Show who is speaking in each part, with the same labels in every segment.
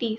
Speaker 1: 30।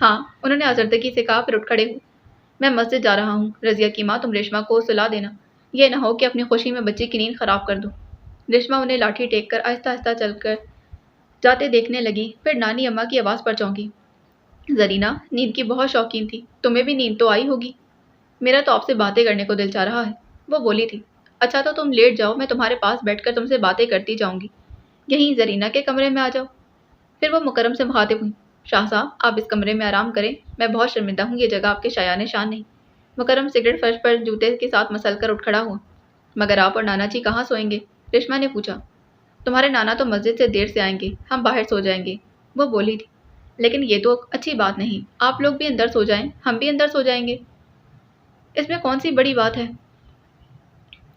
Speaker 1: ہاں، انہوں نے آزردگی سے کہا، پھر اٹھ کھڑے ہوئے۔ میں مسجد جا رہا ہوں۔ رضیہ کی ماں، تم ریشما کو سلا دینا، یہ نہ ہو کہ اپنی خوشی میں بچی کی نیند خراب کر دو۔ ریشما انہیں لاٹھی ٹیک کر آہستہ آہستہ چل کر جاتے دیکھنے لگی، پھر نانی اماں کی آواز پر چونکی۔ زرینہ نیند کی بہت شوقین تھی، تمہیں بھی نیند تو آئی ہوگی۔ میرا تو آپ سے باتیں کرنے کو دل چاہ رہا ہے، وہ بولی تھی۔ اچھا تو تم لیٹ جاؤ، میں تمہارے پاس بیٹھ کر تم سے باتیں کرتی جاؤں گی، یہیں زرینہ کے کمرے میں آ جاؤ۔ پھر وہ مکرم سے مخاطب ہوئی، شاہ صاحب آپ اس کمرے میں آرام کریں، میں بہت شرمندہ ہوں، یہ جگہ آپ کے شایان شان نہیں۔ مکرم سگریٹ فرش پر جوتے کے ساتھ مسل کر اٹھ کھڑا ہوا۔ مگر آپ اور نانا جی کہاں سوئیں گے؟ ریشما نے پوچھا۔ تمہارے نانا تو مسجد سے دیر سے آئیں گے، ہم باہر سو جائیں گے، وہ بولی تھی۔ لیکن یہ تو اچھی بات نہیں، آپ لوگ بھی اندر سو جائیں، ہم بھی اندر سو جائیں گے، اس میں کون سی بڑی بات ہے؟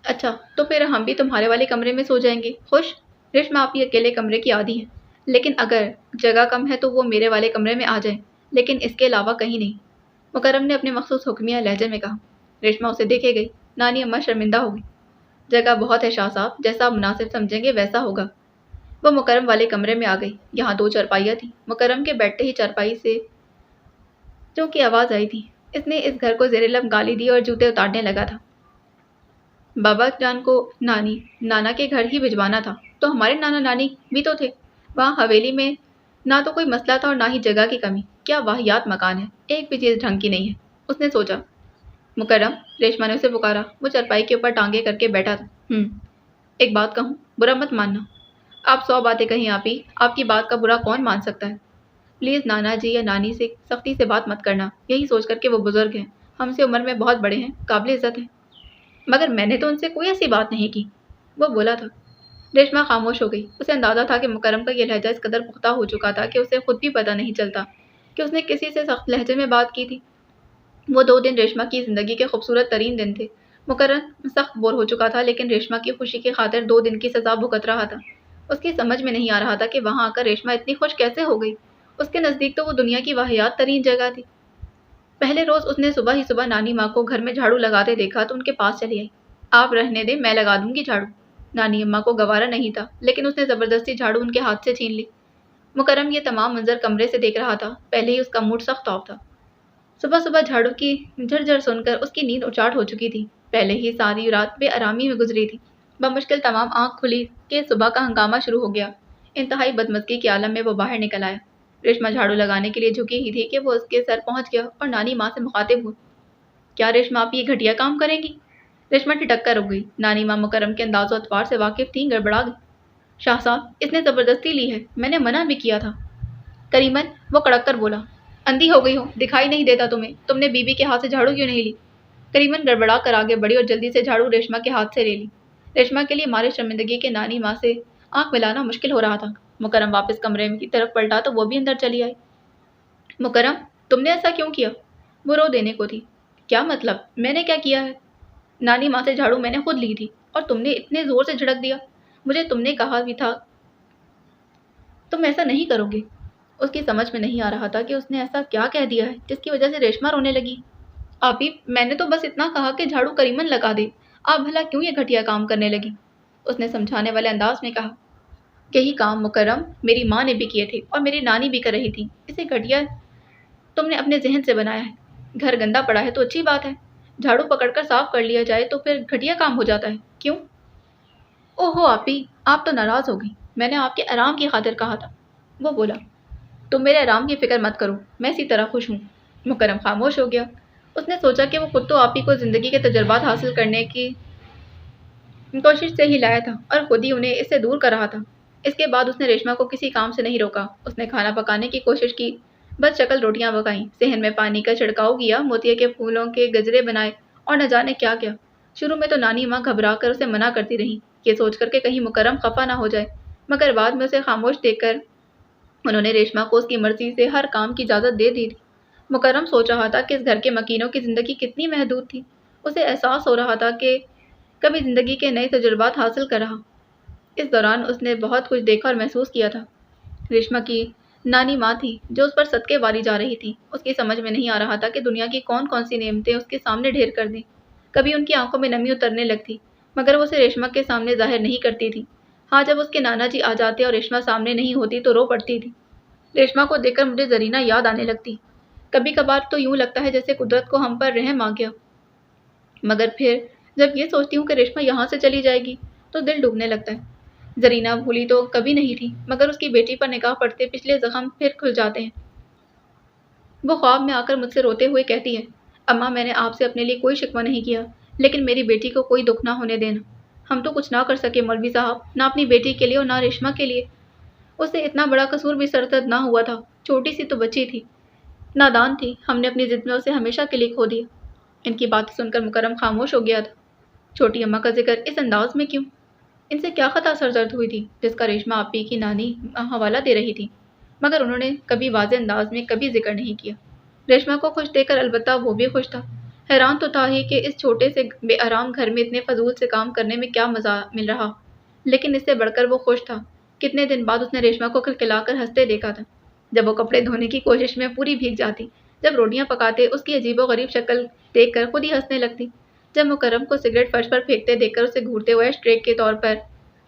Speaker 1: اچھا تو پھر ہم بھی تمہارے والے کمرے میں سو جائیں گے، خوش؟ ریشما آپ ہی اکیلے کمرے کی عادی ہے، لیکن اگر جگہ کم ہے تو وہ میرے والے کمرے میں آ جائیں، لیکن اس کے علاوہ کہیں نہیں، مکرم نے اپنے مخصوص حکمیہ لہجے میں کہا۔ ریشما اسے دیکھے گئی، نانی اماں شرمندہ ہو گئی۔ جگہ بہت ہے شاہ صاحب، جیسا آپ مناسب سمجھیں گے ویسا ہوگا۔ وہ مکرم والے کمرے میں آ گئی، یہاں 2 چارپائیاں تھیں، مکرم کے بیٹھتے ہی چارپائی سے چوں کی آواز آئی تھی۔ اس نے اس گھر کو زیر لب گالی دی اور جوتے اتارنے لگا تھا۔ بابا جان کو نانا کے گھر ہی بھجوانا تھا، تو ہمارے نانا نانی بھی تو تھے وہاں حویلی میں، نہ تو کوئی مسئلہ تھا اور نہ ہی جگہ کی کمی، کیا واہیات مکان ہے، ایک بھی چیز ڈھنگ کی نہیں ہے، اس نے سوچا۔ مکرم، ریشما نے اسے پکارا، وہ چارپائی کے اوپر ٹانگیں کر کے بیٹھا تھا۔ ایک بات کہوں، برا مت ماننا، آپ 100 باتیں کہیں آپ ہی، آپ کی بات کا برا کون مان سکتا ہے؟ پلیز نانا جی یا نانی سے سختی سے بات مت کرنا، یہی سوچ کر کہ وہ بزرگ ہیں، ہم سے عمر میں بہت بڑے ہیں، قابل عزت ہیں۔ مگر میں نے تو ان سے کوئی ایسی بات نہیں کی، وہ بولا تھا۔ ریشما خاموش ہو گئی، اسے اندازہ تھا کہ مکرم کا یہ لہجہ اس قدر پختہ ہو چکا تھا کہ اسے خود بھی پتہ نہیں چلتا کہ اس نے کسی سے سخت لہجے میں بات کی تھی۔ وہ 2 دن ریشما کی زندگی کے خوبصورت ترین دن تھے۔ مکرم سخت بور ہو چکا تھا، لیکن ریشما کی خوشی کی خاطر 2 دن کی سزا بھگت رہا تھا۔ اس کی سمجھ میں نہیں آ رہا تھا کہ وہاں آ کر ریشما اتنی خوش کیسے ہو گئی، اس کے نزدیک تو وہ دنیا کی واہیات ترین جگہ تھی۔ پہلے روز اس نے صبح ہی صبح نانی ماں کو گھر میں جھاڑو لگاتے دیکھا تو ان کے پاس چلی آئی۔ آپ رہنے دیں، میں لگا دوں گی جھاڑو۔ نانی اماں کو گوارا نہیں تھا، لیکن اس نے زبردستی جھاڑو ان کے ہاتھ سے چھین لی۔ مکرم یہ تمام منظر کمرے سے دیکھ رہا تھا، پہلے ہی اس کا موڈ سخت آف تھا۔ صبح صبح جھاڑو کی جھرجھر سن کر اس کی نیند اچاٹ ہو چکی تھی، پہلے ہی ساری رات بے آرامی میں گزری تھی۔ بمشکل تمام آنکھ کھلی کہ صبح کا ہنگامہ شروع ہو گیا۔ انتہائی بدمزگی کے عالم میں وہ باہر نکل آیا۔ ریشما جھاڑو لگانے کے لیے جھکی ہی تھی کہ وہ اس کے سر پہنچ گیا اور نانی ماں سے مخاطب ہوئی۔ کیا ریشما آپ یہ گھٹیا کام کریں گی؟ ریشما ٹھٹک کر رک گئی۔ نانی ماں مکرم کے انداز و اطوار سے واقف تھیں، گڑبڑا گئی۔ شاہ صاحب، اس نے زبردستی لی ہے، میں نے منع بھی کیا تھا۔ کریمن، وہ کڑک کر بولا، اندھی ہو گئی ہو، دکھائی نہیں دیتا تمہیں، تم نے بی بی کے ہاتھ سے جھاڑو کیوں نہیں لی؟ کریمن گڑبڑا کر آگے بڑھی اور جلدی سے جھاڑو ریشما کے ہاتھ سے لے لی۔ ریشما کے لیے مارے شرمندگی کے نانی ماں سے آنکھ ملانا مشکل ہو رہا تھا۔ مکرم واپس کمرے کی طرف پلٹا تو وہ بھی اندر چلی آئی۔ مکرم، تم نے ایسا کیوں کیا؟ وہ رو دینے کو تھی۔ کیا مطلب؟ میں نے کیا کیا ہے؟ نانی ماں سے جھاڑو میں نے خود لی تھی اور تم نے اتنے زور سے جھڑک دیا، مجھے تم نے کہا بھی تھا تم ایسا نہیں کرو گے۔ اس کی سمجھ میں نہیں آ رہا تھا کہ اس نے ایسا کیا کہہ دیا ہے جس کی وجہ سے ریشما رونے لگی۔ آپی، میں نے تو بس اتنا کہا کہ جھاڑو کریمن لگا دے، آپ بھلا کیوں یہ گھٹیا کام کرنے لگی؟ اس نے سمجھانے والے انداز میں کہا۔ یہی کام مکرم میری ماں نے بھی کیے تھے اور میری نانی بھی کر رہی تھی، اسے گھٹیا تم نے اپنے ذہن سے بنایا ہے۔ گھر گندا پڑا ہے تو اچھی بات ہے، جھاڑو پکڑ کر صاف کر لیا جائے تو پھر گھٹیا کام ہو جاتا ہے، کیوں؟ اوہو آپی، آپ تو ناراض ہو گئی، میں نے آپ کے آرام کی خاطر کہا تھا، وہ بولا۔ تم میرے آرام کی فکر مت کرو، میں اسی طرح خوش ہوں۔ مکرم خاموش ہو گیا۔ اس نے سوچا کہ وہ خود تو آپی کو زندگی کے تجربات حاصل کرنے کی کوشش سے ہی لایا تھا اور خود ہی انہیں اس سے دور کر رہا تھا۔ اس کے بعد اس نے ریشما کو کسی کام سے نہیں روکا۔ اس نے کھانا پکانے کی کوشش کی، بد شکل روٹیاں پکائیں، صحن میں پانی کا چھڑکاؤ کیا، موتیے کے پھولوں کے گجرے بنائے اور نہ جانے کیا کیا۔ شروع میں تو نانی ماں گھبرا کر اسے منع کرتی رہی، یہ سوچ کر کہ کہیں مکرم خفا نہ ہو جائے، مگر بعد میں اسے خاموش دیکھ کر انہوں نے ریشما کو اس کی مرضی سے ہر کام کی اجازت دے دی تھی۔ مکرم سوچ رہا تھا کہ اس گھر کے مکینوں کی زندگی کتنی محدود تھی۔ اسے احساس ہو رہا تھا کہ کبھی زندگی کے نئے تجربات حاصل کر رہا۔ اس دوران اس نے بہت کچھ دیکھا اور محسوس کیا تھا۔ ریشما کی نانی ماں تھی جو اس پر صدقے واری جا رہی تھی۔ اس کی سمجھ میں نہیں آ رہا تھا کہ دنیا کی کون کون سی نعمتیں اس کے سامنے ڈھیر کر دیں۔ کبھی ان کی آنکھوں میں نمی اترنے لگتی، مگر وہ اسے ریشما کے سامنے ظاہر نہیں کرتی تھی۔ ہاں، جب اس کے نانا جی آ جاتے اور ریشما سامنے نہیں ہوتی تو رو پڑتی تھی۔ ریشما کو دیکھ کر مجھے زرینہ یاد آنے لگتی، کبھی کبھار تو یوں لگتا ہے جیسے قدرت کو ہم پر رحم آ گیا، مگر پھر جب یہ سوچتی ہوں کہ ریشما یہاں سے چلی جائے گی تو دل ڈوبنے لگتا ہے۔ زرینہ بھولی تو کبھی نہیں تھی، مگر اس کی بیٹی پر نگاہ پڑتے پچھلے زخم پھر کھل جاتے ہیں۔ وہ خواب میں آ کر مجھ سے روتے ہوئے کہتی ہے، اماں میں نے آپ سے اپنے لیے کوئی شکوہ نہیں کیا، لیکن میری بیٹی کو کوئی دکھ نہ ہونے دینا۔ ہم تو کچھ نہ کر سکے مولوی صاحب، نہ اپنی بیٹی کے لیے اور نہ ریشما کے لیے۔ اسے اتنا بڑا قصور بھی سرزد نہ ہوا تھا، چھوٹی سی تو بچی تھی، نادان تھی، ہم نے اپنی ضد میں اسے ہمیشہ کے لیے کھو دیا۔ ان کی باتیں سن کر مکرم خاموش ہو گیا تھا۔ چھوٹی اماں کا ذکر اس انداز میں کیوں؟ ان سے کیا خطا سرزد ہوئی تھی جس کا ریشما آپی کی نانی حوالہ دے رہی تھی، مگر انہوں نے کبھی واضح انداز میں کبھی ذکر نہیں کیا۔ ریشما کو خوش دیکھ کر البتہ وہ بھی خوش تھا۔ حیران تو تھا ہی کہ اس چھوٹے سے بے آرام گھر میں اتنے فضول سے کام کرنے میں کیا مزہ مل رہا، لیکن اس سے بڑھ کر وہ خوش تھا۔ کتنے دن بعد اس نے ریشما کو کھلکھلا کر ہنستے دیکھا تھا، جب وہ کپڑے دھونے کی کوشش میں پوری بھیگ جاتی، جب روٹیاں پکاتے اس کی عجیب و غریب شکل دیکھ کر خود ہی ہنسنے لگتی، جب مکرم کو سگریٹ فرش پر پھینکتے دیکھ کر اسے گھورتے ہوئے اسٹریک کے طور پر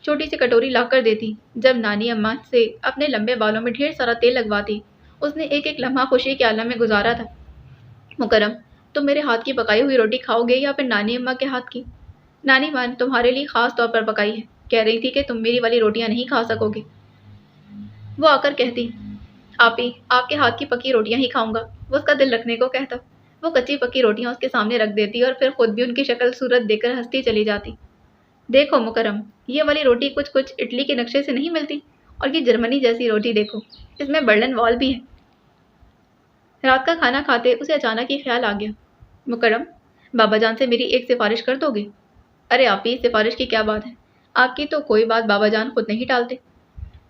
Speaker 1: چھوٹی سی کٹوری لا کر دیتی، جب نانی اماں سے اپنے لمبے بالوں میں ڈھیر سارا تیل لگواتی۔ اس نے ایک ایک لمحہ خوشی کے عالم میں گزارا تھا۔ مکرم، تم میرے ہاتھ کی پکائی ہوئی روٹی کھاؤ گے یا پھر نانی اماں کے ہاتھ کی؟ نانی ماں نے تمہارے لیے خاص طور پر پکائی ہے، کہہ رہی تھی کہ تم میری والی روٹیاں نہیں کھا سکو گے۔ وہ آ کر کہتی، آپی آپ کے ہاتھ کی پکی روٹیاں ہی کھاؤں گا۔ وہ اس کا دل رکھنے کو کہتا، وہ کچی پکی روٹیاں اس کے سامنے رکھ دیتی اور پھر خود بھی ان کی شکل صورت دیکھ کر ہنستی چلی جاتی۔ دیکھو مکرم، یہ والی روٹی کچھ اٹلی کے نقشے سے نہیں ملتی، اور یہ جرمنی جیسی روٹی دیکھو، اس میں برلن وال بھی ہے۔ رات کا کھانا کھاتے اسے اچانک ہی خیال آ گیا، مکرم بابا جان سے میری ایک سفارش کر دو گے؟ ارے آپی سفارش کی کیا بات ہے، آپ کی تو کوئی بات بابا جان خود نہیں ٹالتے۔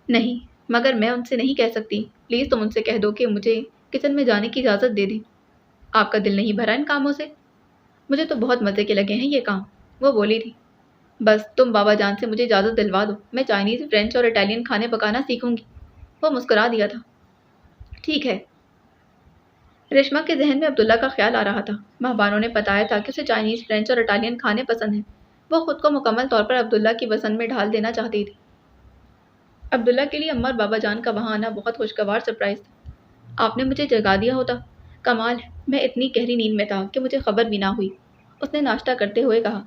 Speaker 1: نہیں، مگر میں ان سے نہیں کہہ سکتی، پلیز تم ان سے کہہ دو کہ مجھے کچن میں جانے کی اجازت دے دیں۔ آپ کا دل نہیں بھرا ان کاموں سے؟ مجھے تو بہت مزے کے لگے ہیں یہ کام، وہ بولی تھی۔ بس تم بابا جان سے مجھے اجازت دلوا دو، میں چائنیز، فرینچ اور اٹالین کھانے پکانا سیکھوں گی۔ وہ مسکرا دیا تھا۔ ٹھیک ہے۔ ریشما کے ذہن میں عبداللہ کا خیال آ رہا تھا۔ مہبانوں نے بتایا تھا کہ اسے چائنیز، فرینچ اور اٹالین کھانے پسند ہیں۔ وہ خود کو مکمل طور پر عبداللہ کی پسند میں ڈھال دینا چاہتی تھی۔ عبداللہ کے لیے اماں اور بابا جان کا وہاں آنا بہت خوشگوار سرپرائز تھا۔ آپ نے مجھے جگا دیا ہوتا، کمال ہے، میں اتنی گہری نیند میں تھا کہ مجھے خبر بھی نہ ہوئی، اس نے ناشتہ کرتے ہوئے کہا۔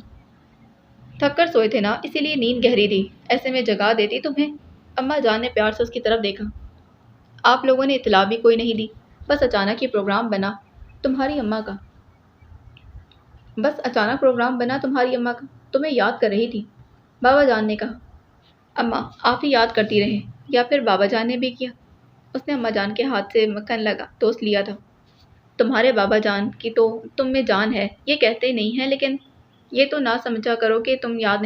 Speaker 1: تھک کر سوئے تھے نا، اسی لیے نیند گہری تھی، ایسے میں جگا دیتی تمہیں؟ اماں جان نے پیار سے اس کی طرف دیکھا۔ آپ لوگوں نے اطلاع بھی کوئی نہیں دی، بس اچانک ہی پروگرام بنا تمہاری اماں کا۔ تمہیں یاد کر رہی تھی، بابا جان نے کہا۔ اماں آپ ہی یاد کرتی رہیں یا پھر بابا جان نے بھی کیا؟ اس نے اماں جان کے ہاتھ سے مکھن ٹوس لیا تھا۔ تمہارے بابا جان کی تو تم میں جان ہے، یہ کہتے نہیں ہیں، لیکن یہ تو نہ سمجھا کرو کہ تمہیں یاد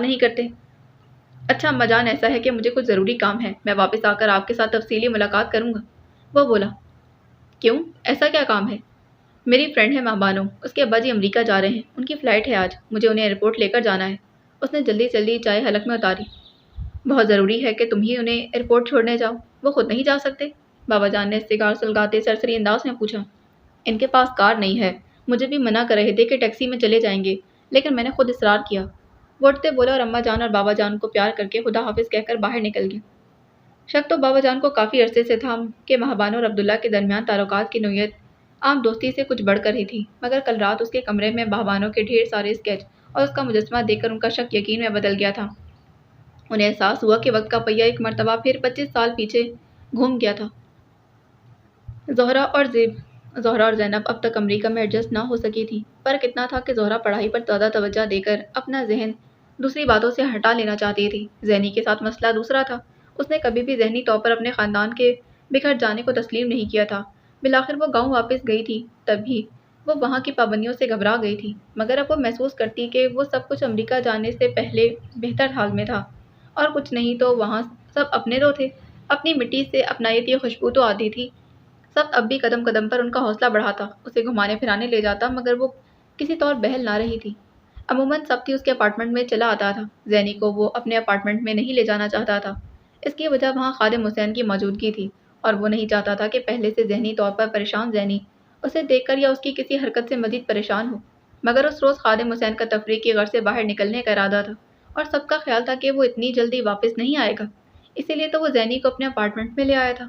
Speaker 1: نہیں کرتے۔ اچھا اماں جان، ایسا ہے کہ مجھے کچھ ضروری کام ہے، میں واپس آ کر آپ کے ساتھ تفصیلی ملاقات کروں گا۔ وہ بولا۔ کیوں، ایسا کیا کام ہے؟ میری فرینڈ ہے مہبانو، اس کے ابا جی امریکہ جا رہے ہیں، ان کی فلائٹ ہے آج، مجھے انہیں ایئرپورٹ لے کر جانا ہے۔ اس نے جلدی چائے حلق میں اتاری۔ بہت ضروری ہے کہ تم ہی انہیں ایئرپورٹ چھوڑنے جاؤ، وہ خود نہیں جا سکتے؟ بابا جان نے سگار سلگاتے سرسری انداز میں پوچھا۔ ان کے پاس کار نہیں ہے، مجھے بھی منع کر رہے تھے کہ ٹیکسی میں چلے جائیں گے، لیکن میں نے خود اصرار کیا، وہ اٹھتے بولا اور اماں جان اور بابا جان کو پیار کر کے خدا حافظ کہہ کر باہر نکل گیا۔ شک تو بابا جان کو کافی عرصے سے تھا کہ مہبانو اور عبداللہ کے درمیان تعلقات کی نوعیت عام دوستی سے کچھ بڑھ کر ہی تھی، مگر کل رات اس کے کمرے میں مہبانو کے ڈھیر سارے اسکیچ اور اس کا مجسمہ دیکھ کر ان کا شک یقین میں بدل گیا تھا۔ انہیں احساس ہوا کہ وقت کا پہیہ ایک مرتبہ پھر 25 سال پیچھے گھوم گیا تھا۔ زہرا اور زینب اب تک امریکہ میں ایڈجسٹ نہ ہو سکی تھی۔ فرق اتنا تھا کہ زہرا پڑھائی پر زیادہ توجہ دے کر اپنا ذہن دوسری باتوں سے ہٹا لینا چاہتی تھی۔ زینی کے ساتھ مسئلہ دوسرا تھا، اس نے کبھی بھی ذہنی طور پر اپنے خاندان کے بکھر جانے کو تسلیم نہیں کیا تھا۔ بالآخر وہ گاؤں واپس گئی تھی، تب بھی وہ وہاں کی پابندیوں سے گھبرا گئی تھی، مگر اب وہ محسوس کرتی کہ وہ سب کچھ امریکہ جانے سے پہلے بہتر حال میں تھا، اور کچھ نہیں تو وہاں سب اپنے تو تھے، اپنی مٹی سے اپنائیت خوشبو تو آتی تھی۔ سب اب بھی قدم قدم پر ان کا حوصلہ بڑھاتا، اسے گھمانے پھرانے لے جاتا، مگر وہ کسی طور بہل نہ رہی تھی۔ عموماً سب اس کے اپارٹمنٹ میں چلا آتا تھا، زینی کو وہ اپنے اپارٹمنٹ میں نہیں لے جانا چاہتا تھا۔ اس کی وجہ وہاں خادم حسین کی موجودگی تھی، اور وہ نہیں چاہتا تھا کہ پہلے سے ذہنی طور پر پریشان زینی اسے دیکھ کر یا اس کی کسی حرکت سے مزید پریشان ہو۔ مگر اس روز خادم حسین کا تفریح کی غرض سے باہر نکلنے کا ارادہ تھا، اور سب کا خیال تھا کہ وہ اتنی جلدی واپس نہیں آئے گا، اسی لیے تو وہ زینی کو اپنے اپارٹمنٹ میں لے آیا تھا۔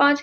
Speaker 1: 5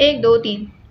Speaker 1: 1 2 3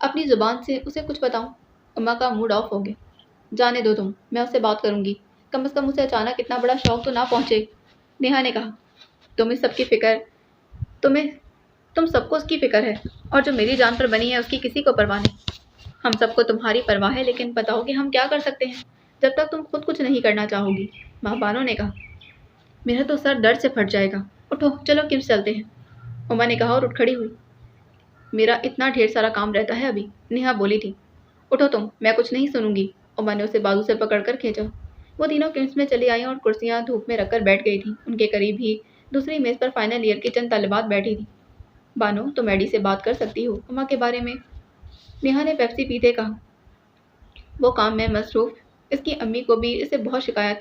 Speaker 1: اپنی زبان سے اسے کچھ بتاؤں؟ اما کا موڈ آف ہو گیا۔ جانے دو تم، میں اس سے بات کروں گی، کم از کم اسے اچانک اتنا بڑا شوق تو نہ پہنچے۔ نیہا نے کہا، تمہیں سب کی فکر تمہیں تم سب کو اس کی فکر ہے، اور جو میری جان پر بنی ہے اس کی کسی کو پرواہ نہیں۔ ہم سب کو تمہاری پرواہ ہے، لیکن بتاؤ کہ ہم کیا کر سکتے ہیں جب تک تم خود کچھ نہیں کرنا چاہو گی؟ ماں بانو نے کہا، میرا تو سر درد سے پھٹ جائے گا، اٹھو چلو کمس چلتے ہیں۔ اما نے کہا اور اٹھ کھڑی ہوئی۔ میرا اتنا ڈھیر سارا کام رہتا ہے ابھی، نیہا بولی تھی۔ اٹھو تم، میں کچھ نہیں سنوں گی۔ اما نے اسے بازو سے پکڑ کر کھینچا۔ وہ تینوں کمس میں چلی آئیں اور کرسیاں دھوپ میں رکھ کر بیٹھ گئی تھیں۔ ان کے قریب ہی دوسری میز پر فائنل ایئر کی چند طالبات بیٹھی تھیں۔ بانو، تم ایڈی سے بات کر سکتی ہو اما کے بارے میں؟ نیہا نے پیپسی پیتے کہا۔ وہ کام میں مصروف، اس کی امی کو بھی اس سے بہت شکایت۔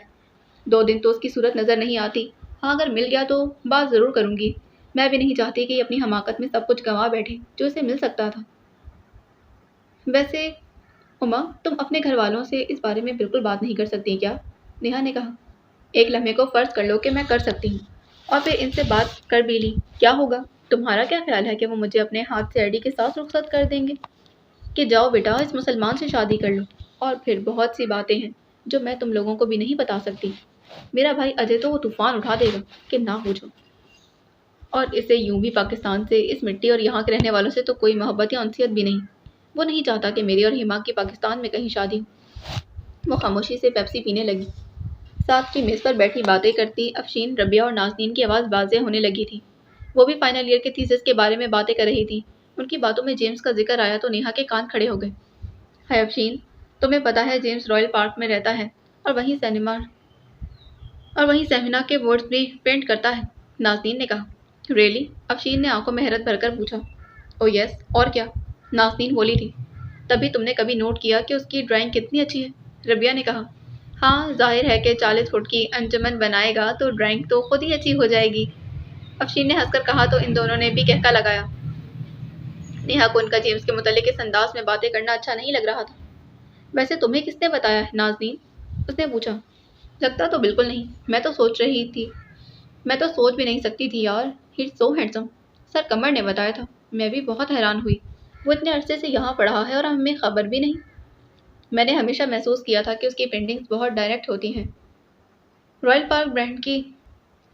Speaker 1: 2 دن تو اس کی صورت نظر نہیں آتی۔ ہاں اگر مل گیا تو بات ضرور کروں گی۔ میں بھی نہیں چاہتی کہ یہ اپنی حماقت میں سب کچھ گنوا بیٹھے جو اسے مل سکتا تھا۔ ویسے اما، تم اپنے گھر والوں سے اس بارے میں بالکل بات نہیں کر سکتی کیا؟ نیہا نے کہا۔ ایک لمحے کو فرض کر لو کہ میں کر سکتی ہوں، اور پھر ان سے بات کر بھی لی، کیا ہوگا؟ تمہارا کیا خیال ہے کہ وہ مجھے اپنے ہاتھ سے ایڈی کے ساتھ رخصت کر دیں گے؟ کہ جاؤ بیٹا اس مسلمان سے شادی کر لو، اور پھر بہت سی باتیں ہیں جو میں تم لوگوں کو بھی نہیں بتا سکتی۔ میرا بھائی اجے تو وہ طوفان اٹھا دے گا کہ نہ ہو جو، اور اسے یوں بھی پاکستان سے، اس مٹی اور یہاں کے رہنے والوں سے تو کوئی محبت یا انسیت بھی نہیں۔ وہ نہیں چاہتا کہ میری اور ہیما کی پاکستان میں کہیں شادی ہو۔ وہ خاموشی سے پیپسی پینے لگی۔ ساتھ کی میز پر بیٹھی باتیں کرتی افشین، ربیہ اور نازنین کی آواز واضح ہونے لگی تھی۔ وہ بھی فائنل ایئر کے تھیسس کے بارے میں باتیں کر رہی تھی۔ ان کی باتوں میں جیمز کا ذکر آیا تو نیہا کے کان کھڑے ہو گئے۔ ہے افشین، تمہیں پتہ ہے جیمز رائل پارک میں رہتا ہے اور وہیں سیمینار کے ورڈز بھی پرنٹ کرتا ہے، نازنین نے کہا۔ ریئلی؟ افشین نے آنکھوں میں حیرت بھر کر پوچھا۔ او یس، اور کیا؟ نازنین بولی تھی۔ تبھی تم نے کبھی نوٹ کیا کہ اس کی ڈرائنگ کتنی اچھی ہے؟ ربیہ نے کہا۔ ہاں ظاہر ہے کہ 40 فٹ کی انجمن بنائے گا تو ڈرائنگ تو خود ہی اچھی ہو جائے گی، افشین نے ہنس کر کہا تو ان دونوں نے بھی کہکا لگایا۔ نیہا کو ان کا جیمز کے متعلق اس انداز میں باتیں کرنا اچھا نہیں لگ رہا تھا۔ ویسے تمہیں کس نے بتایا ہے نازنین؟ اس نے پوچھا۔ لگتا تو بالکل نہیں، میں تو سوچ بھی نہیں سکتی تھی یار، ہی از سو ہینڈسم۔ سر قمر نے بتایا تھا۔ میں بھی بہت حیران ہوئی، وہ اتنے عرصے سے یہاں پڑھا ہے اور ہمیں خبر بھی نہیں۔ میں نے ہمیشہ محسوس کیا تھا کہ اس کی پینٹنگز بہت ڈائریکٹ ہوتی ہیں۔ رائل پارک برانڈ کی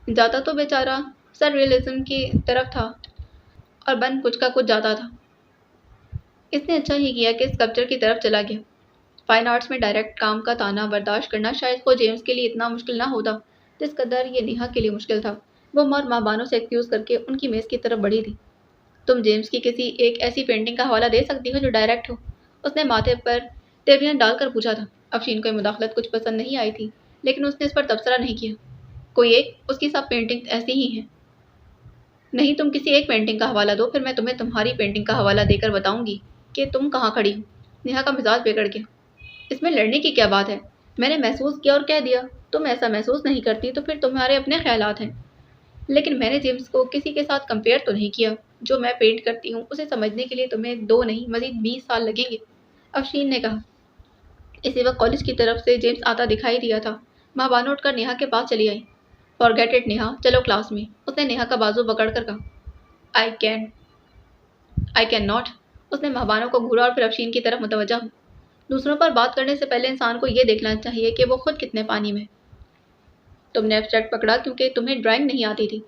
Speaker 1: جاتا تو بیچارہ سر ریئلزم کی طرف تھا اور بن کچھ کا کچھ جاتا تھا۔ اس نے اچھا ہی کیا کہ اسکلپچر کی طرف چلا گیا۔ فائن آرٹس میں ڈائریکٹ کام کا تانا برداشت کرنا شاید خود جیمز کے لیے اتنا مشکل نہ ہوتا جس قدر یہ نیہا کے لیے مشکل تھا۔ وہ ماں بانو سے ایکسکیوز کر کے ان کی میز کی طرف بڑھی تھی۔ تم جیمز کی کسی ایک ایسی پینٹنگ کا حوالہ دے سکتی ہو جو ڈائریکٹ ہو؟ اس نے ماتھے پر تیوریاں ڈال کر پوچھا تھا۔ افشین کو یہ مداخلت کچھ پسند نہیں آئی تھی، لیکن اس نے اس پر تبصرہ نہیں کیا۔ کوئی ایک؟ اس کی سب پینٹنگز ایسی ہی ہیں۔ نہیں، تم کسی ایک پینٹنگ کا حوالہ دو، پھر میں تمہیں تمہاری پینٹنگ کا حوالہ دے کر بتاؤں گی کہ تم کہاں کھڑی ہو۔ نیہا کا مزاج بگڑ گیا۔ اس میں لڑنے کی کیا بات ہے؟ میں نے محسوس کیا اور کہہ دیا۔ تم ایسا محسوس نہیں کرتی تو پھر تمہارے اپنے خیالات ہیں، لیکن میں نے جیمز کو کسی کے ساتھ کمپیئر تو نہیں کیا۔ جو میں پینٹ کرتی ہوں اسے سمجھنے کے لیے تمہیں 2 نہیں مزید 20 سال لگیں گے، افشین نے کہا۔ اسی وقت کالج کی طرف سے جیمز آتا دکھائی دیا تھا۔ ماں بانو اٹھ کر نیہا کے پاس چلی آئی۔ فارگیٹ اٹ نیہا، چلو کلاس میں، اس نے نیہا کا بازو پکڑ کر کہا۔ آئی کین ناٹ، اس نے ماں بانو کو گھورا اور پھر افشین کی طرف متوجہ ہو۔ دوسروں پر بات کرنے سے پہلے انسان کو یہ دیکھنا چاہیے کہ وہ خود کتنے پانی میں۔ تم نے ایبسٹریکٹ پکڑا کیونکہ تمہیں ڈرائنگ نہیں آتی تھی۔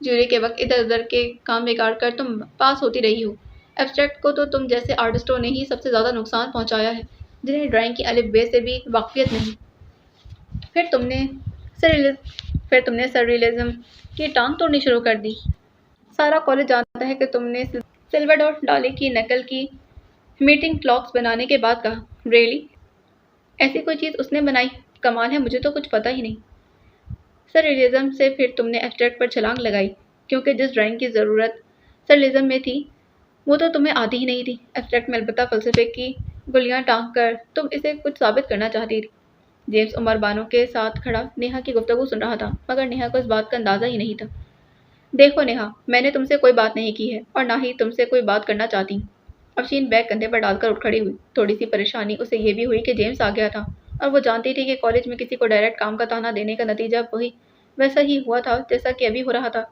Speaker 1: جیوری کے وقت ادھر ادھر کے کام بگاڑ کر تم پاس ہوتی رہی ہو۔ ایبسٹریکٹ کو تو تم جیسے آرٹسٹوں نے ہی سب سے زیادہ نقصان پہنچایا ہے، جنہیں ڈرائنگ کی الف بے سے بھی واقفیت نہیں۔ پھر تم نے سرریلزم کی ٹانگ توڑنی شروع کر دی۔ سارا کالج جانتا ہے کہ تم نے سلواڈور ڈالی کی نقل کی میٹنگ کلاکس بنانے کے بعد کہا۔ ریئلی؟ ایسی کوئی چیز اس نے بنائی؟ کمال ہے، مجھے تو کچھ پتہ ہی نہیں۔ سرریلزم سے پھر تم نے ایبسٹریکٹ پر چھلانگ لگائی کیونکہ جس ڈرائنگ کی ضرورت سرریلزم میں تھی وہ تو تمہیں آتی ہی نہیں تھی۔ ایبسٹریکٹ میں البتہ فلسفے کی گلیاں ٹانک کر تم اسے کچھ ثابت کرنا چاہتی تھی۔ جیمز عمر بانو کے ساتھ کھڑا نیہا کی گفتگو سن رہا تھا، مگر نیہا کو اس بات کا اندازہ ہی نہیں تھا۔ دیکھو نیہا، میں نے تم سے کوئی بات نہیں کی ہے اور نہ ہی تم سے کوئی بات کرنا چاہتی ہوں۔ افشین بیگ کندھے پر ڈال کر اٹھ کھڑی ہوئی۔ تھوڑی سی پریشانی اسے یہ بھی ہوئی کہ جیمز آ گیا تھا اور وہ جانتی تھی کہ کالج میں کسی کو ڈائریکٹ کام کا تانا دینے کا نتیجہ ویسا ہی ہوا تھا جیسا کہ ابھی ہو رہا تھا۔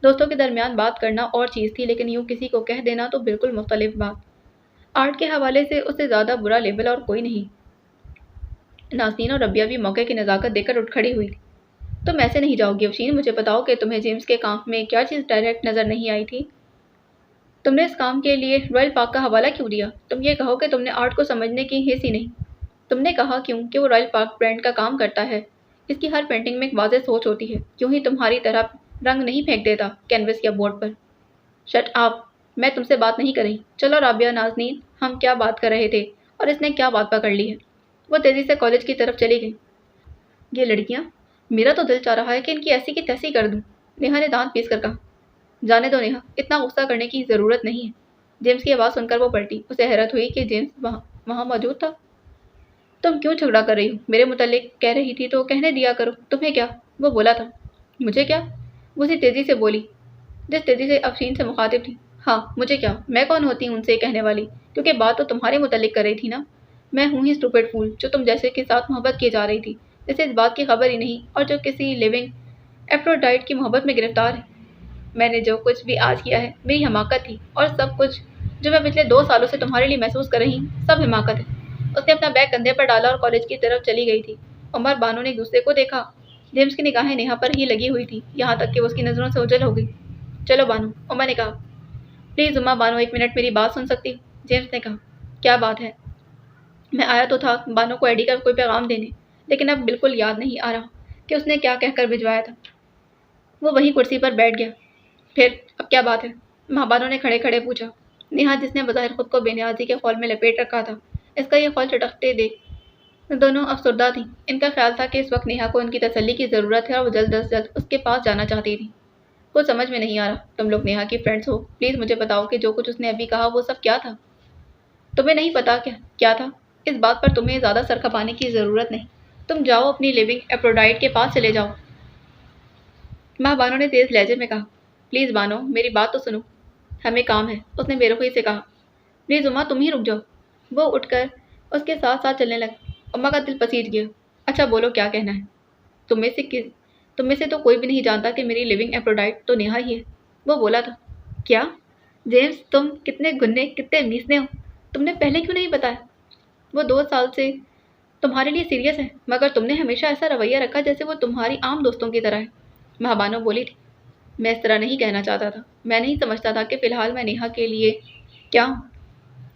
Speaker 1: دوستوں کے درمیان بات کرنا اور چیز تھی، لیکن یوں کسی کو کہہ دینا تو بالکل مختلف بات۔ آرٹ کے حوالے سے اس سے زیادہ برا لیبل اور کوئی نہیں۔ نازنین اور ربیہ بھی موقع کی نزاکت دے کر اٹھ کھڑی ہوئی تھی۔ تم ایسے نہیں جاؤ گی افشین، مجھے بتاؤ کہ تمہیں جیمز کے کام میں کیا چیز ڈائریکٹ نظر نہیں آئی تھی؟ تم نے اس کام کے لیے رائل پارک کا حوالہ کیوں دیا؟ تم یہ کہو کہ تم نے آرٹ کو سمجھنے کی حس ہی نہیں۔ تم نے کہا کیوں کہ وہ رائل پارک برانڈ کا کام کرتا ہے، اس کی ہر پینٹنگ میں ایک واضح سوچ ہوتی ہے، کیوں ہی تمہاری طرح رنگ نہیں پھینک دیتا کینوس یا بورڈ پر۔ شٹ اپ، میں تم سے بات نہیں کر رہی۔ چلو رابعہ، نازنین، ہم کیا بات کر رہے تھے اور اس نے کیا بات پکڑ لی ہے؟ وہ تیزی سے کالج کی طرف چلی گئی۔ یہ لڑکیاں، میرا تو دل چاہ رہا ہے کہ ان کی ایسی کی تیسی کر دوں، نیہا نے دانت پیس کر کہا۔ جانے دو نیہا، اتنا غصہ کرنے کی ضرورت نہیں ہے۔ جیمز کی آواز سن کر وہ پلٹی۔ اسے حیرت ہوئی کہ جیمز وہاں موجود تھا۔ تم کیوں جھگڑا کر رہی ہو؟ میرے متعلق کہہ رہی تھی تو کہنے دیا کرو، تمہیں کیا؟ وہ بولا تھا۔ مجھے کیا؟ وہ اسی تیزی سے بولی جس تیزی سے افشین سے مخاطب تھی۔ ہاں مجھے کیا، میں کون ہوتی ہوں ان سے کہنے والی، کیونکہ بات تو تمہارے متعلق کر رہی تھی نا۔ میں ہوں ہی اسٹوپڈ فول جو تم جیسے کے ساتھ محبت کیے جا رہی تھی، جسے اس بات کی خبر ہی نہیں اور جو کسی لیونگ ایفروڈائٹ کی محبت میں گرفتار ہے۔ میں نے جو کچھ بھی آج کیا ہے میری حماقت تھی، اور سب کچھ جو میں پچھلے 2 سالوں سے تمہارے لیے محسوس کر رہی ہوں سب حماقت ہے۔ اس نے اپنا بیگ کندھے پر ڈالا اور کالج کی طرف چلی گئی تھی۔ عمر بانو نے ایک دوسرے کو دیکھا۔ جیمز کی نگاہیں نیہا پر ہی لگی ہوئی تھی، یہاں تک کہ وہ اس کی نظروں سے اوجھل ہو گئی۔ چلو بانو، عمر نے کہا۔ پلیز عمر بانو، 1 منٹ میری بات سن سکتی ہو؟ جیمز نے کہا۔ کیا بات ہے؟ میں آیا تو تھا بانو کو ایڈی کا کوئی پیغام دینے، لیکن اب بالکل یاد نہیں آ رہا کہ اس نے کیا کہہ کر بھجوایا تھا۔ وہ وہیں کرسی پر بیٹھ گیا۔ پھر اب کیا بات ہے؟ ماں بانو نے کھڑے کھڑے پوچھا۔ نیہا، جس نے بظاہر خود کو بے نیازی کے خول میں لپیٹ رکھا تھا، اس کا یہ خول چٹکتے دیکھ دونوں افسردہ تھیں۔ ان کا خیال تھا کہ اس وقت نیہا کو ان کی تسلی کی ضرورت ہے اور وہ جلد از جلد اس کے پاس جانا چاہتی تھی۔ کچھ سمجھ میں نہیں آ رہا، تم لوگ نیہا کی فرینڈز ہو، پلیز مجھے بتاؤ کہ جو کچھ اس نے ابھی کہا وہ سب کیا تھا؟ تمہیں نہیں پتا کیا تھا؟ اس بات پر تمہیں زیادہ سر کھپانے کی ضرورت نہیں۔ تم جاؤ اپنی لیونگ ایفروڈائٹ کے پاس چلے جاؤ۔ ماں بانو نے تیز لہجے میں کہا۔ پلیز بانو، میری بات تو سنو، ہمیں کام ہے، اس نے بے رخی سے کہا۔ پلیز اما، تم ہی رک جاؤ۔ وہ اٹھ کر اس کے ساتھ ساتھ چلنے لگا۔ اما کا دل پسیج گیا۔ اچھا بولو، کیا کہنا ہے؟ تم میں سے تو کوئی بھی نہیں جانتا کہ میری لیونگ ایفروڈائٹ تو نیہا ہی ہے، وہ بولا تھا۔ کیا؟ جیمز، تم کتنے گنے، کتنے میسنے ہو، تم نے پہلے کیوں نہیں بتایا؟ وہ 2 سال سے تمہارے لیے سیریس ہے، مگر تم نے ہمیشہ ایسا رویہ رکھا جیسے وہ تمہاری عام دوستوں کی طرح ہے۔ ماں بانو بولی تھی۔ میں اس طرح نہیں کہنا چاہتا تھا، میں نہیں سمجھتا تھا کہ فی الحال میں نیہا کے لیے کیا ہوں۔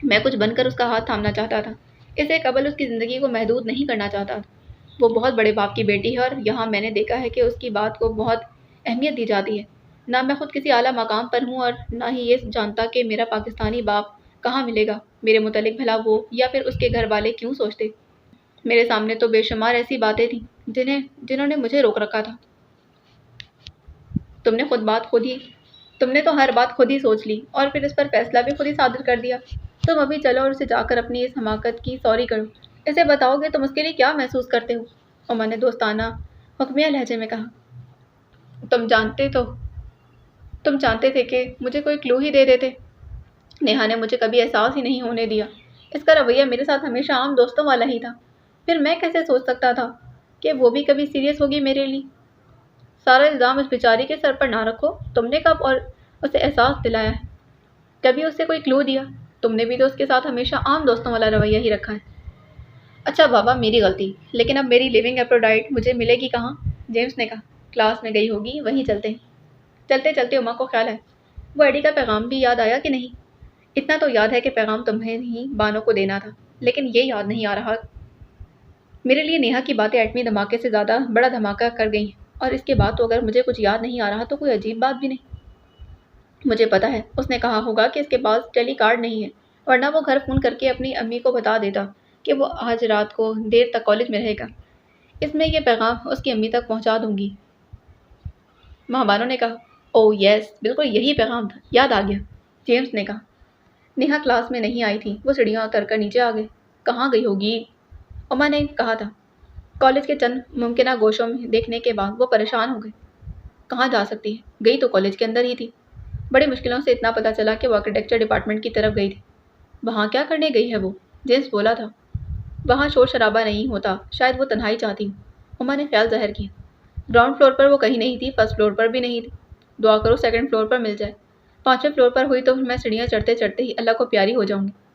Speaker 1: میں کچھ بن کر اس کا ہاتھ تھامنا چاہتا تھا، اس سے قبل اس کی زندگی کو محدود نہیں کرنا چاہتا تھا۔ وہ بہت بڑے باپ کی بیٹی ہے اور یہاں میں نے دیکھا ہے کہ اس کی بات کو بہت اہمیت دی جاتی ہے۔ نہ میں خود کسی اعلیٰ مقام پر ہوں اور نہ ہی یہ جانتا کہ میرا پاکستانی باپ کہاں ملے گا میرے متعلق، بھلا وہ یا پھر اس کے گھر والے کیوں سوچتے۔ میرے سامنے تو بے شمار ایسی باتیں تھیں جنہوں نے مجھے روک رکھا تھا۔ تم نے تو ہر بات خود ہی سوچ لی اور پھر اس پر فیصلہ بھی خود ہی صادر کر دیا۔ تم ابھی چلو اور اسے جا کر اپنی اس حماقت کی سوری کرو۔ اسے بتاؤ کہ تم اس کے لیے کیا محسوس کرتے ہو، عمر نے دوستانہ حکمیہ لہجے میں کہا۔ تم چاہتے تھے کہ مجھے کوئی کلو ہی دے دیتے۔ نیہا نے مجھے کبھی احساس ہی نہیں ہونے دیا۔ اس کا رویہ میرے ساتھ ہمیشہ عام دوستوں والا ہی تھا، پھر میں کیسے سوچ سکتا تھا کہ وہ بھی کبھی سیریس ہوگی میرے لیے؟ سارا الزام اس بیچاری کے سر پر نہ رکھو، تم نے کب اور اسے احساس دلایا ہے؟ کبھی اسے کوئی کلو دیا؟ تم نے بھی تو اس کے ساتھ ہمیشہ عام دوستوں والا رویہ ہی رکھا ہے۔ اچھا بابا، میری غلطی، لیکن اب میری لیونگ ایفروڈائٹ مجھے ملے گی کہاں؟ جیمز نے کہا۔ کلاس میں گئی ہوگی، وہیں چلتے ہیں۔ چلتے چلتے اما کو خیال ہے، وہ ایڈی کا پیغام بھی یاد آیا کہ نہیں؟ اتنا تو یاد ہے کہ پیغام تمہیں ہی بانو کو دینا تھا، لیکن یہ یاد نہیں آ رہا۔ میرے لیے نیہا کی باتیں ایٹمی دھماکے سے زیادہ بڑا دھماکہ کر گئی ہیں، اور اس کے بعد تو اگر مجھے کچھ یاد نہیں آ رہا تو کوئی عجیب بات بھی نہیں۔ مجھے پتا ہے اس نے کہا ہوگا کہ اس کے پاس ٹیلی کارڈ نہیں ہے، ورنہ وہ گھر فون کر کے اپنی امی کو بتا دیتا کہ وہ آج رات کو دیر تک کالج میں رہے گا۔ اس میں یہ پیغام اس کی امی تک پہنچا دوں گی۔ ماں بانو نے کہا۔ اوہ یس، بالکل یہی پیغام تھا، یاد آ گیا، جیمز نے کہا۔ نیہا کلاس میں نہیں آئی تھی، وہ سیڑھیاں اتر کر نیچے آ گئی۔ کہاں گئی ہوگی؟ اما نے کہا تھا۔ کالج کے چند ممکنہ گوشوں میں دیکھنے کے بعد وہ پریشان ہو گئے۔ کہاں جا سکتی ہے؟ گئی تو کالج کے اندر ہی تھی۔ بڑی مشکلوں سے اتنا پتہ چلا کہ وہ آرکیٹیکچر ڈپارٹمنٹ کی طرف گئی تھی۔ وہاں کیا کرنے گئی ہے وہ؟ جیمز بولا تھا۔ وہاں شور شرابہ نہیں ہوتا، شاید وہ تنہائی چاہتی ہو، اما نے خیال ظاہر کیا۔ گراؤنڈ فلور پر وہ کہیں نہیں تھی، فرسٹ فلور پر بھی نہیں تھی۔ دعا کرو سیکنڈ فلور پر مل جائے۔ 5ویں فلور پر ہوئی تو پھر میں سیڑھیاں چڑھتے چڑھتے ہی اللہ کو پیاری ہو جاؤں گی۔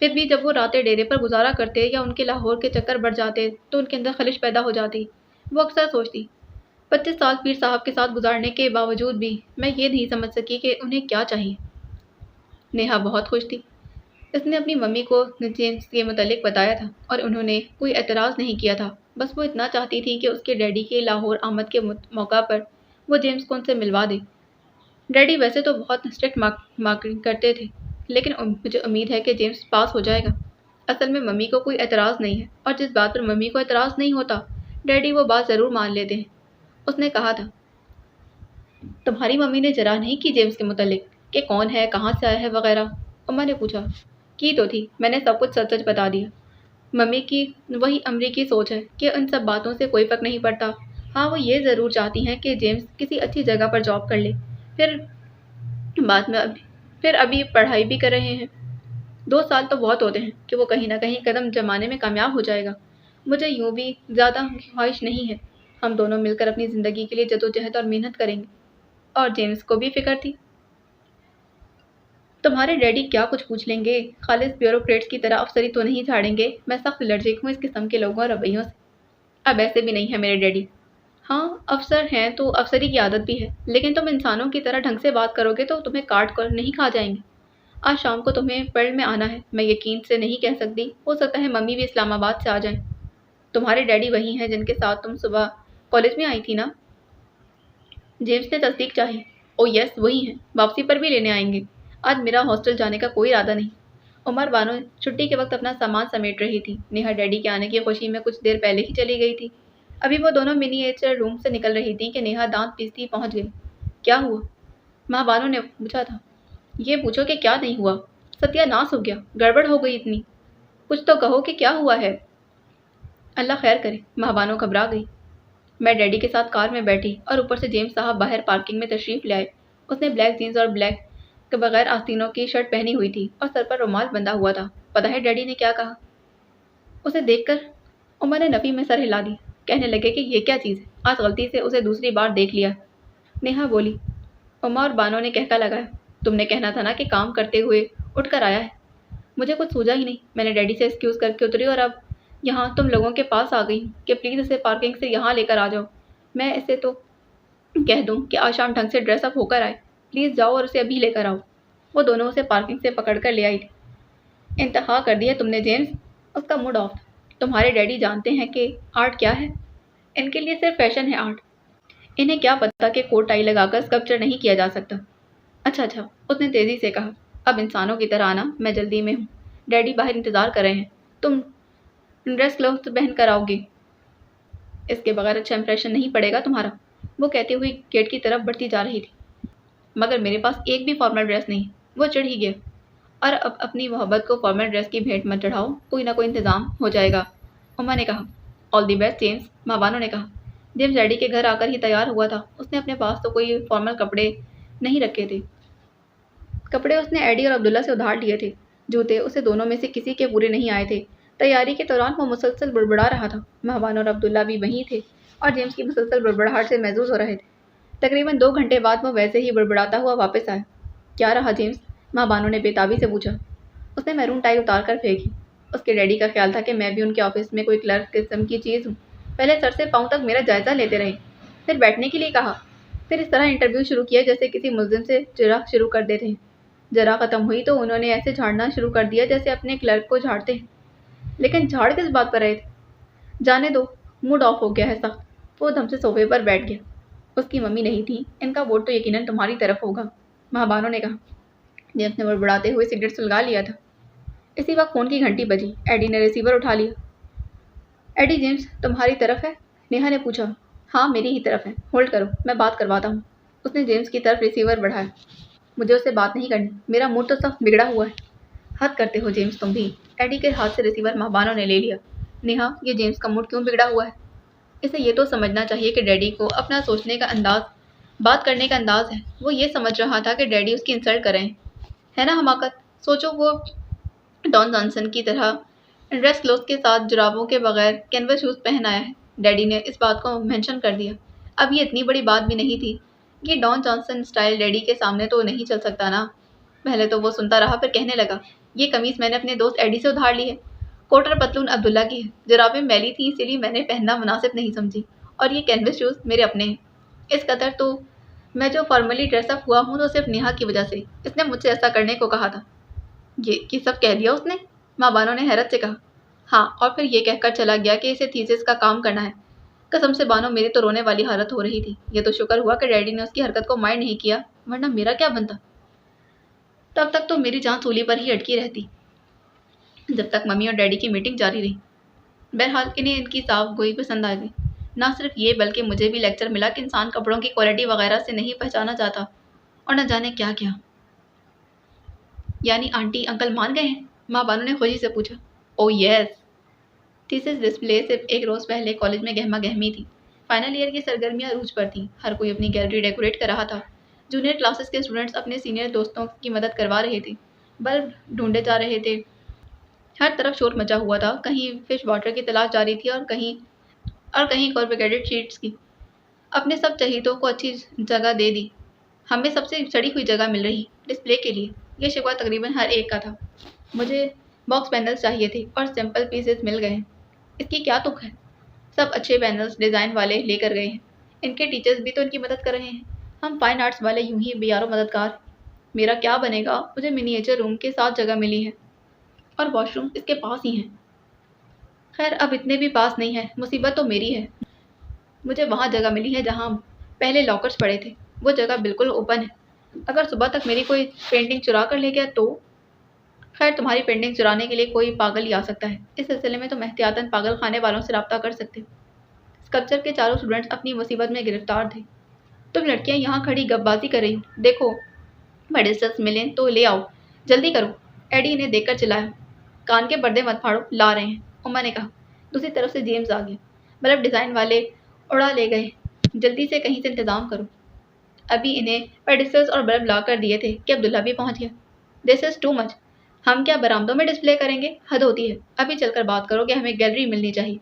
Speaker 1: پھر بھی جب وہ راتیں ڈیرے پر گزارا کرتے یا ان کے لاہور کے چکر بڑھ جاتے تو ان کے اندر خلش پیدا ہو جاتی۔ وہ اکثر سوچتی 25 سال پیر صاحب کے ساتھ گزارنے کے باوجود بھی میں یہ نہیں سمجھ سکی کہ انہیں کیا چاہیے۔ نیہا بہت خوش تھی۔ اس نے اپنی ممی کو جیمز کے متعلق بتایا تھا اور انہوں نے کوئی اعتراض نہیں کیا تھا۔ بس وہ اتنا چاہتی تھی کہ اس کے ڈیڈی کے لاہور آمد کے موقع پر وہ جیمز کو ان سے ملوا دے۔ ڈیڈی ویسے تو بہت اسٹرکٹ مارکنگ کرتے تھے، لیکن مجھے امید ہے کہ جیمز پاس ہو جائے گا۔ اصل میں ممی کو کوئی اعتراض نہیں ہے، اور جس بات پر ممی کو اعتراض نہیں ہوتا ڈیڈی وہ بات ضرور مان لیتے ہیں۔ اس نے کہا تھا تمہاری ممی نے ذرا نہیں کی جیمز کے متعلق کہ کون ہے، کہاں سے آیا ہے وغیرہ؟ اما نے پوچھا۔ کی تو تھی، میں نے سب کچھ سچ سچ بتا دیا۔ ممی کی وہی امریکی سوچ ہے کہ ان سب باتوں سے کوئی فرق نہیں پڑتا۔ ہاں وہ یہ ضرور چاہتی ہیں کہ جیمز کسی اچھی جگہ پر جاب کر لے، پھر ابھی پڑھائی بھی کر رہے ہیں۔ 2 سال تو بہت ہوتے ہیں کہ وہ کہیں نہ کہیں قدم جمانے میں کامیاب ہو جائے گا۔ مجھے یوں بھی زیادہ خواہش نہیں ہے، ہم دونوں مل کر اپنی زندگی کے لیے جدوجہد اور محنت کریں گے۔ اور جیمز کو بھی فکر تھی تمہارے ڈیڈی کیا کچھ پوچھ لیں گے، خالص بیوروکریٹس کی طرح افسری تو نہیں جھاڑیں گے؟ میں سخت الرجک ہوں اس قسم کے لوگوں اور رویوں سے۔ اب ایسے بھی نہیں ہے میرے ڈیڈی۔ ہاں افسر ہیں تو افسری کی عادت بھی ہے، لیکن تم انسانوں کی طرح ڈھنگ سے بات کرو گے تو تمہیں کاٹ کر نہیں کھا جائیں گے۔ آج شام کو تمہیں پیرل میں آنا ہے، میں یقین سے نہیں کہہ سکتی، ہو سکتا ہے ممی بھی اسلام آباد سے آ جائیں۔ تمہارے ڈیڈی وہی ہیں جن کے ساتھ تم صبح کالج میں آئی تھی نا؟ جیمز نے تصدیق چاہی۔ او یس وہی ہیں، واپسی پر بھی لینے آئیں گے۔ آج میرا ہاسٹل جانے کا کوئی ارادہ نہیں۔ عمر بانو چھٹی کے وقت اپنا سامان سمیٹ رہی تھی۔ نیہا ڈیڈی کے آنے کی خوشی میں کچھ دیر پہلے ہی چلی گئی تھی۔ ابھی وہ دونوں منی ایچر روم سے نکل رہی تھیں کہ نیہا دانت پیستی پہنچ گئی۔ کیا ہوا؟ ماں بانو نے پوچھا تھا۔ یہ پوچھو کہ کیا نہیں ہوا؟ ستیہ ناس ہو گیا، گڑبڑ ہو گئی اتنی۔ کچھ تو کہو کہ کیا ہوا ہے؟ اللہ خیر کرے، ماں بانو گھبرا گئی۔ میں ڈیڈی کے ساتھ کار میں بیٹھی اور اوپر سے جیمز صاحب باہر پارکنگ میں تشریف لے آئے۔ اس نے بلیک جینز اور بلیک کے بغیر آستینوں کی شرٹ پہنی ہوئی تھی اور سر پر رومال بندھا ہوا تھا۔ پتہ ہے ڈیڈی نے کیا کہا؟ اسے دیکھ کر عمر نے نفی میں سر ہلا دیا، کہنے لگے کہ یہ کیا چیز ہے، آج غلطی سے اسے دوسری بار دیکھ لیا۔ نیہا بولی۔ عمر بانو نے کہکا لگایا۔ تم نے کہنا تھا نا کہ کام کرتے ہوئے اٹھ کر آیا ہے۔ مجھے کچھ سوجا ہی نہیں، میں نے ڈیڈی سے ایکسکیوز کر کے اتری اور اب یہاں تم لوگوں کے پاس آ گئی ہوں کہ پلیز اسے پارکنگ سے یہاں لے کر آ جاؤ۔ میں اسے تو کہہ دوں کہ آج شام ڈھنگ سے ڈریس اپ ہو کر آئے، پلیز جاؤ اور اسے ابھی لے کر آؤ۔ وہ دونوں اسے پارکنگ سے پکڑ کر لے آئی تھی۔ انتہا کر دی ہے تم نے جیمز، اس کا موڈ آف تھا۔ تمہارے ڈیڈی جانتے ہیں کہ آرٹ کیا ہے؟ ان کے لیے صرف فیشن ہے آرٹ۔ انہیں کیا پتا کہ کوٹ ٹائی لگا کر اسکلپچر نہیں کیا جا سکتا۔ اچھا اس نے تیزی سے کہا۔ اب انسانوں کی طرح آنا، میں جلدی میں ہوں، ڈیڈی باہر انتظار کر رہے ہیں، تم ڈریس کلوتھ پہن کر آؤ گے، اس کے بغیر اچھا امپریشن نہیں پڑے گا تمہارا۔ وہ کہتے ہوئے گیٹ کی طرف بڑھتی جا رہی تھی۔ مگر میرے پاس ایک بھی فارمل ڈریس نہیں۔ وہ چڑھ ہی گیا۔ اور اب اپنی محبت کو فارمل ڈریس کی بھیٹ مت چڑھاؤ، کوئی نہ کوئی انتظام ہو جائے گا، اما نے کہا۔ آل دی بیسٹ جیمز، ماں بانو نے کہا۔ جیمز ڈیڈی کے گھر آ کر ہی تیار ہوا تھا۔ اس نے اپنے پاس تو کوئی فارمل کپڑے نہیں رکھے تھے۔ کپڑے اس نے ایڈی اور عبداللہ سے ادھار لیے تھے۔ جوتے اسے دونوں میں سے کسی کے پورے نہیں آئے تھے۔ تیاری کے دوران وہ مسلسل بڑبڑا رہا تھا۔ ماں بانو اور عبداللہ بھی وہیں تھے اور جیمز کی مسلسل بڑبڑاہٹ سے محظوظ ہو رہے تھے۔ تقریباً 2 گھنٹے بعد وہ ویسے ہی بڑبڑاتا ہوا واپس آیا۔ کیا رہا جیمز؟ ماں بانو نے بے تابی سے پوچھا۔ اس نے میرون ٹائی اتار کر پھینکی۔ اس کے ڈیڈی کا خیال تھا کہ میں بھی ان کے آفس میں کوئی کلرک قسم کی چیز ہوں۔ پہلے سر سے پاؤں تک میرا جائزہ لیتے رہے، پھر بیٹھنے کے لیے کہا، پھر اس طرح انٹرویو شروع کیا جیسے کسی ملزم سے جرح شروع کر دیتے ہیں۔ جرح ختم ہوئی تو انہوں نے ایسے جھاڑنا شروع کر دیا جیسے اپنے کلرک کو جھاڑتے ہیں۔ لیکن جھاڑ کس بات پر رہے تھے؟ جانے دو، موڈ آف ہو گیا ہے سخت۔ وہ دم سے صوفے پر بیٹھ گیا۔ اس کی ممی نہیں تھی، ان کا ووٹ تو یقیناً تمہاری طرف ہوگا، ماں بانو نے کہا۔ جیمز نے بڑبڑاتے ہوئے سگریٹ سلگا لیا تھا۔ اسی وقت فون کی گھنٹی بجی۔ ایڈی نے ریسیور اٹھا لیا۔ ایڈی جیمز تمہاری طرف ہے؟ نیہا نے پوچھا۔ ہاں میری ہی طرف ہے، ہولڈ کرو میں بات کرواتا ہوں۔ اس نے جیمز کی طرف ریسیور بڑھایا۔ مجھے اس سے بات نہیں کرنی، میرا موڈ تو سخت بگڑا ہوا ہے۔ حد کرتے ہو جیمز تم بھی۔ ایڈی کے ہاتھ سے ریسیور ماں بانو نے لے لیا۔ نیہا یہ جیمز کا موڈ کیوں بگڑا ہوا ہے؟ اسے یہ تو سمجھنا چاہیے کہ ڈیڈی کو اپنا سوچنے کا انداز، بات کرنے کا انداز ہے۔ وہ یہ سمجھ رہا تھا کہ ڈیڈی اس کی انسلٹ کر رہے ہیں، ہے نا حماقت؟ سوچو وہ ڈان جانسن کی طرح ڈریس کلوتھ کے ساتھ جرابوں کے بغیر کینوس شوز پہن آیا ہے۔ ڈیڈی نے اس بات کو مینشن کر دیا۔ اب یہ اتنی بڑی بات بھی نہیں تھی۔ یہ ڈان جانسن سٹائل ڈیڈی کے سامنے تو نہیں چل سکتا نا۔ پہلے تو وہ سنتا رہا، پھر کہنے لگا، یہ قمیص میں نے اپنے دوست ایڈی سے ادھار لی ہے. کوٹ اور پتلون عبداللہ کی ہے. جرابیں میلی تھیں اسی لیے میں نے پہننا مناسب نہیں سمجھی. اور یہ کینوس شوز میرے اپنے ہیں. اس قدر تو میں جو فارملی ڈریس اپ ہوا ہوں تو صرف نیہا کی وجہ سے. اس نے مجھ سے ایسا کرنے کو کہا تھا. یہ سب کہہ دیا اس نے؟ ماں بانو نے حیرت سے کہا. ہاں، اور پھر یہ کہہ کر چلا گیا کہ اسے تھیسس کا کام کرنا ہے. قسم سے بانو، میری تو رونے والی حالت ہو رہی تھی. یہ تو شکر ہوا کہ ڈیڈی نے اس کی حرکت کو مائنڈ نہیں کیا، ورنہ میرا کیا بنتا. تب تک تو میری جان سولی پر ہی اٹکی رہتی جب تک ممی اور ڈیڈی کی میٹنگ جاری رہی. بہرحال انہیں ان کی صاف گوئی پسند آ گئی. نہ صرف یہ بلکہ مجھے بھی لیکچر ملا کہ انسان کپڑوں کی کوالٹی وغیرہ سے نہیں پہچانا جاتا، اور نہ جانے کیا کیا. یعنی آنٹی انکل مان گئے ہیں؟ ماں بانو نے خوشی سے پوچھا. او یس. تھیسس ڈسپلے صرف ایک روز پہلے کالج میں گہما گہمی تھی. فائنل ایئر کی سرگرمیاں عروج پر تھیں. ہر کوئی اپنی گیلری ڈیکوریٹ کر رہا تھا. جونیئر کلاسز کے اسٹوڈنٹس اپنے سینئر دوستوں کی مدد کروا رہے تھے. بلب ڈھونڈے جا رہے تھے. ہر طرف شور مچا ہوا تھا. کہیں فش واٹر کی تلاش جاری تھی اور کہیں کوربیکیٹڈ شیٹس کی. اپنے سب چہیتوں کو اچھی جگہ دے دی. ہمیں سب سے سڑی ہوئی جگہ مل رہی ڈسپلے کے لیے. یہ شکوہ تقریباً ہر ایک کا تھا. مجھے باکس پینلز چاہیے تھے اور سمپل پیسز مل گئے ہیں. اس کی کیا تک ہے؟ سب اچھے پینلز ڈیزائن والے لے کر گئے ہیں. ان کے ٹیچرز بھی تو ان کی مدد کر رہے ہیں. ہم فائن آرٹس والے یوں ہی بیارو مددگار. میرا کیا بنے گا؟ مجھے منییچر روم کے ساتھ جگہ ملی ہے اور واش روم اس کے پاس ہی ہیں. خیر اب اتنے بھی پاس نہیں ہے. مصیبت تو میری ہے. مجھے وہاں جگہ ملی ہے جہاں پہلے لاکرز پڑے تھے. وہ جگہ بالکل اوپن ہے. اگر صبح تک میری کوئی پینٹنگ چرا کر لے گیا تو؟ خیر تمہاری پینٹنگ چرانے کے لیے کوئی پاگل ہی آ سکتا ہے. اس سلسلے میں تم احتیاطاً پاگل خانے والوں سے رابطہ کر سکتے ہو. اسکلپچر کے چاروں اسٹوڈنٹس اپنی مصیبت میں گرفتار تھے. تم لڑکیاں یہاں کھڑی گپ بازی کر رہی ہو. دیکھو میڈسٹرس ملیں تو لے آؤ. جلدی کرو. ایڈی انہیں دیکھ کر چلایا. کان کے پردے مت پھاڑو، لا رہے ہیں. اما نے کہا. دوسری طرف سے جیمز آ گیا. بلب ڈیزائن والے اڑا لے گئے. جلدی سے کہیں سے انتظام کرو. ابھی انہیں پیڈسٹلز اور بلب لا کر دیے تھے کہ عبداللہ بھی پہنچ گیا. دس از ٹو مچ. ہم کیا برآمدوں میں ڈسپلے کریں گے؟ حد ہوتی ہے. ابھی چل کر بات کرو کہ ہمیں گیلری ملنی چاہیے.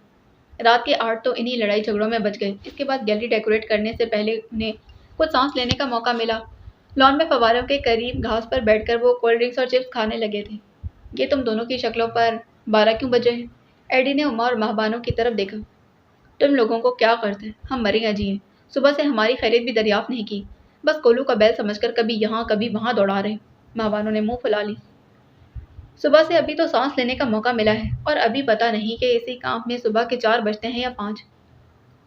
Speaker 1: رات کے 8 تو انہی لڑائی جھگڑوں میں بچ گئے. اس کے بعد گیلری ڈیکوریٹ کرنے سے پہلے انہیں کچھ سانس لینے کا موقع ملا. لان میں فواروں کے قریب گھاس پر بیٹھ کر وہ کولڈ ڈرنکس اور چپس کھانے لگے تھے. یہ تم دونوں کی شکلوں پر 12 کیوں بجے ہیں؟ ایڈی نے اما اور ماہبانوں کی طرف دیکھا. تم لوگوں کو کیا کرتے ہیں؟ ہم مرے یا جیے. صبح سے ہماری خیریت بھی دریافت نہیں کی. بس کولو کا بیل سمجھ کر کبھی یہاں کبھی وہاں دوڑا رہے. ماہبانوں نے منہ پھلا لی. صبح سے ابھی تو سانس لینے کا موقع ملا ہے اور ابھی پتہ نہیں کہ اسی کام میں صبح کے 4 بجتے ہیں یا 5.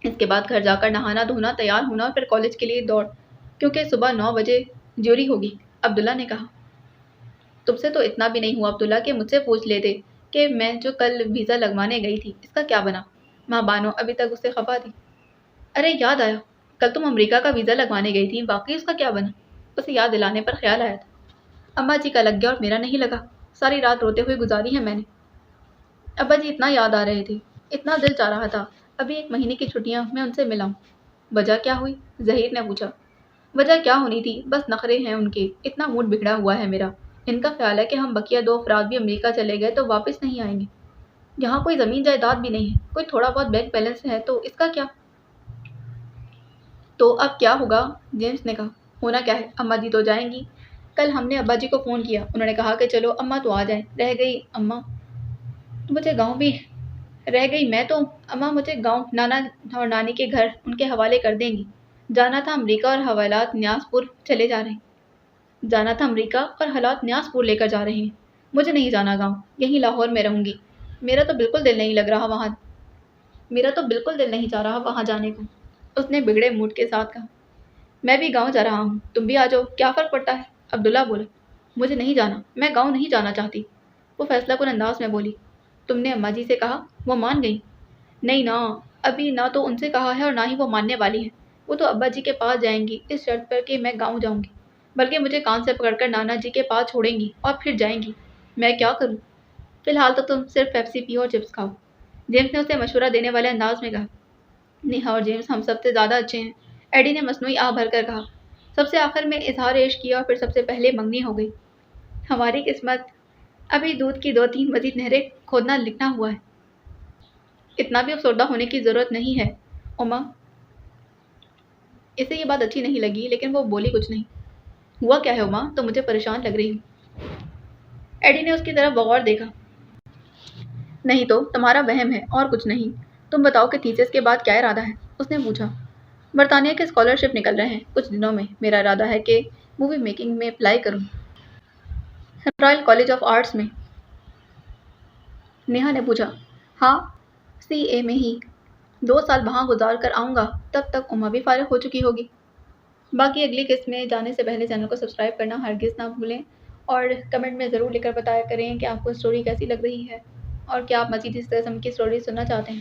Speaker 1: اس کے بعد گھر جا کر نہانا دھونا تیار ہونا اور پھر کالج کے لیے دوڑ، کیونکہ صبح 9 بجے جوری ہوگی. عبداللہ نے کہا. تم سے تو اتنا بھی نہیں ہوا عبداللہ کہ مجھ سے پوچھ لیتے کہ میں جو کل ویزا لگوانے گئی تھی اس کا کیا بنا. ماں بانو ابھی تک اس سے خفا تھی. ارے یاد آیا، کل تم امریکہ کا ویزا لگوانے گئی تھی، واقعی اس کا کیا بنا؟ اسے یاد دلانے پر خیال آیا تھا. اماں جی کا لگ گیا اور میرا نہیں لگا. ساری رات روتے ہوئے گزاری ہے میں نے. ابا جی اتنا یاد آ رہے تھے، اتنا دل چاہ رہا تھا ابھی 1 مہینے کی چھٹیاں میں ان سے ملاؤں. وجہ کیا ہوئی؟ ظہیر نے پوچھا. وجہ کیا ہونی تھی، بس نخرے ہیں ان کے. اتنا موڈ بگڑا ہوا ہے میرا. ان کا خیال ہے کہ ہم بقیہ 2 افراد بھی امریکہ چلے گئے تو واپس نہیں آئیں گے. یہاں کوئی زمین جائیداد بھی نہیں ہے، کوئی تھوڑا بہت بینک بیلنس ہے تو اس کا کیا؟ تو اب کیا ہوگا؟ جیمز نے کہا. ہونا کیا ہے، اماں جی تو جائیں گی. کل ہم نے ابا جی کو فون کیا، انہوں نے کہا کہ چلو اماں تو آ جائیں. رہ گئی اماں مجھے گاؤں بھی رہ گئی میں تو اماں مجھے گاؤں نانا اور نانی کے گھر ان کے حوالے کر دیں گی. جانا تھا امریکہ اور حوالات نیاز پور چلے جا رہے ہیں. جانا تھا امریکہ اور حالات نیاز پور لے کر جا رہے ہیں. مجھے نہیں جانا گاؤں، یہیں لاہور میں رہوں گی. میرا تو بالکل دل نہیں لگ رہا وہاں. میرا تو بالکل دل نہیں چاہ رہا وہاں جانے کو. اس نے بگڑے موڈ کے ساتھ کہا. میں بھی گاؤں جا رہا ہوں، تم بھی آ جاؤ، کیا فرق پڑتا ہے؟ عبداللہ بولا. مجھے نہیں جانا، میں گاؤں نہیں جانا چاہتی. وہ فیصلہ کن انداز میں بولی. تم نے اماں جی سے کہا؟ وہ مان گئی؟ نہیں نا، ابھی نہ تو ان سے کہا ہے اور نہ ہی وہ ماننے والی ہے. وہ تو ابا جی کے پاس جائیں گی اس شرط پر کہ میں گاؤں جاؤں گی، بلکہ مجھے کان سے پکڑ کر نانا جی کے پاس چھوڑیں گی اور پھر جائیں گی. میں کیا کروں؟ فی الحال تو تم صرف پیپسی پیو اور چپس کھاؤ. جیمز نے اسے مشورہ دینے والے انداز میں کہا. نیہا اور جیمز ہم سب سے زیادہ اچھے ہیں، ایڈی نے مصنوعی آہ بھر کر کہا. سب سے آخر میں اظہار عشق کیا اور پھر سب سے پہلے منگنی ہو گئی. ہماری قسمت ابھی دودھ کی 2-3 مزید نہریں کھودنا لکھنا ہوا ہے. اتنا بھی افسردہ ہونے کی ضرورت نہیں ہے اما. اسے یہ بات اچھی نہیں لگی لیکن وہ بولی کچھ نہیں. ہوا کیا ہے اما، تم مجھے پریشان لگ رہی ہو. ایڈی نے اس کی طرف بغور دیکھا۔ نہیں تو تمہارا وہم ہے اور کچھ نہیں۔ تم بتاؤ کہ تھیسس کے بعد کیا ارادہ ہے؟ اس نے پوچھا۔ برطانیہ کے اسکالرشپ نکل رہے ہیں کچھ دنوں میں۔ میرا ارادہ ہے کہ مووی میکنگ میں اپلائی کروں، رائل کالج آف آرٹس میں۔ نیہا نے پوچھا۔ ہاں، CA میں ہی۔ 2 سال وہاں گزار کر آؤں گا، تب تک اماں بھی فارغ ہو چکی ہوگی۔ باقی اگلی قسط میں جانے سے پہلے چینل کو سبسکرائب کرنا ہرگز نہ بھولیں، اور کمنٹ میں ضرور لکھ کر بتایا کریں کہ آپ کو اسٹوری کیسی لگ رہی ہے اور کیا آپ مزید اس قسم کی اسٹوری سننا چاہتے ہیں۔